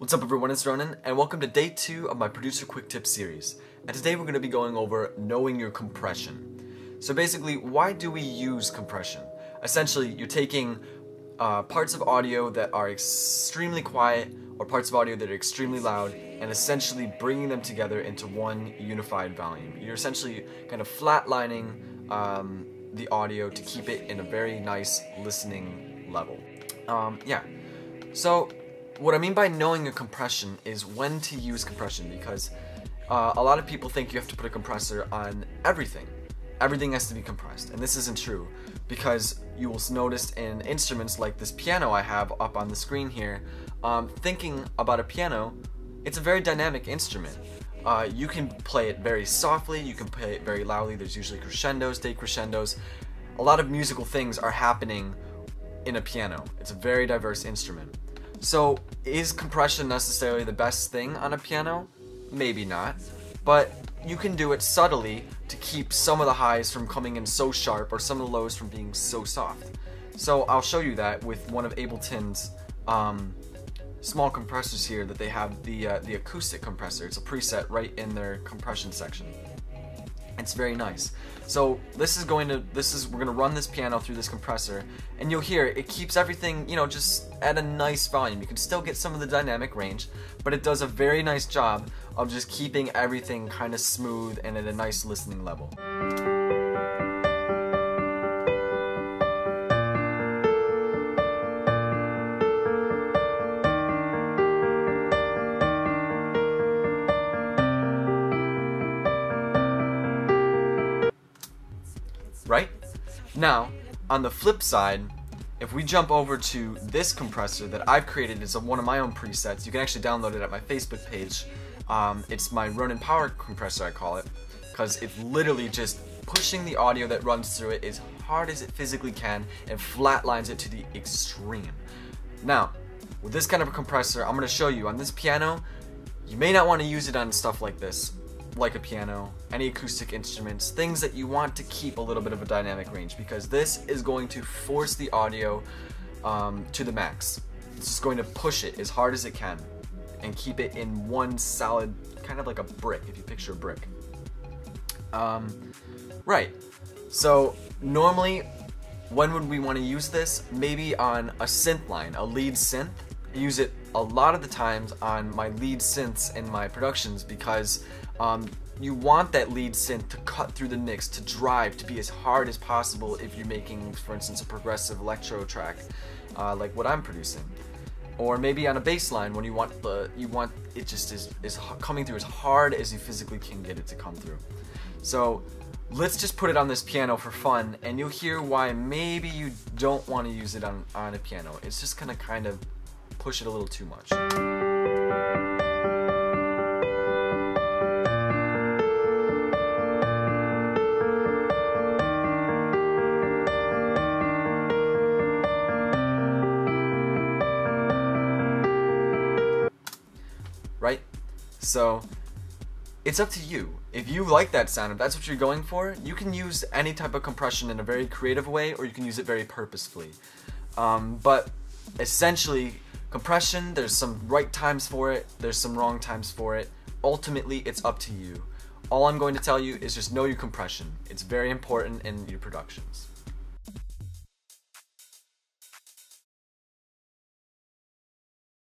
What's up everyone, it's Ronin, and welcome to day 2 of my producer quick tips series. And today we're going to be going over knowing your compression. So basically, why do we use compression? Essentially, you're taking parts of audio that are extremely quiet or parts of audio that are extremely loud and essentially bringing them together into one unified volume. You're essentially kind of flatlining the audio to keep it in a very nice listening level. So what I mean by knowing a compression is when to use compression, because a lot of people think you have to put a compressor on everything. Everything has to be compressed, and this isn't true, because you will notice in instruments like this piano I have up on the screen here, thinking about a piano, it's a very dynamic instrument. You can play it very softly, you can play it very loudly, there's usually crescendos, decrescendos. A lot of musical things are happening in a piano. It's a very diverse instrument. So, is compression necessarily the best thing on a piano? Maybe not, but you can do it subtly to keep some of the highs from coming in so sharp or some of the lows from being so soft. So I'll show you that with one of Ableton's small compressors here that they have, the acoustic compressor. It's a preset right in their compression section. It's very nice. So we're gonna run this piano through this compressor, and you'll hear it keeps everything, just at a nice volume. You can still get some of the dynamic range, but it does a very nice job of just keeping everything kind of smooth and at a nice listening level. Right? Now, on the flip side, if we jump over to this compressor that I've created, it's one of my own presets. You can actually download it at my Facebook page. It's my Ronin power compressor, I call it, because it's literally just pushing the audio that runs through it as hard as it physically can and flatlines it to the extreme. Now, with this kind of a compressor, I'm going to show you on this piano, you may not want to use it on stuff like this, like a piano, any acoustic instruments, things that you want to keep a little bit of a dynamic range, because this is going to force the audio to the max. It's just going to push it as hard as it can and keep it in one solid, kind of like a brick, if you picture a brick. Right, so normally when would we want to use this? Maybe on a synth line, a lead synth. I use it a lot of the times on my lead synths in my productions, because you want that lead synth to cut through the mix, to drive, to be as hard as possible if you're making, for instance, a progressive electro track like what I'm producing. Or maybe on a bass line when you want it just is coming through as hard as you physically can get it to come through. So let's just put it on this piano for fun, and you'll hear why maybe you don't want to use it on a piano. It's just gonna kind of push it a little too much. Right? So it's up to you. If you like that sound, if that's what you're going for, you can use any type of compression in a very creative way, or you can use it very purposefully. But essentially, compression, there's some right times for it, there's some wrong times for it. Ultimately, it's up to you. All I'm going to tell you is just know your compression. It's very important in your productions.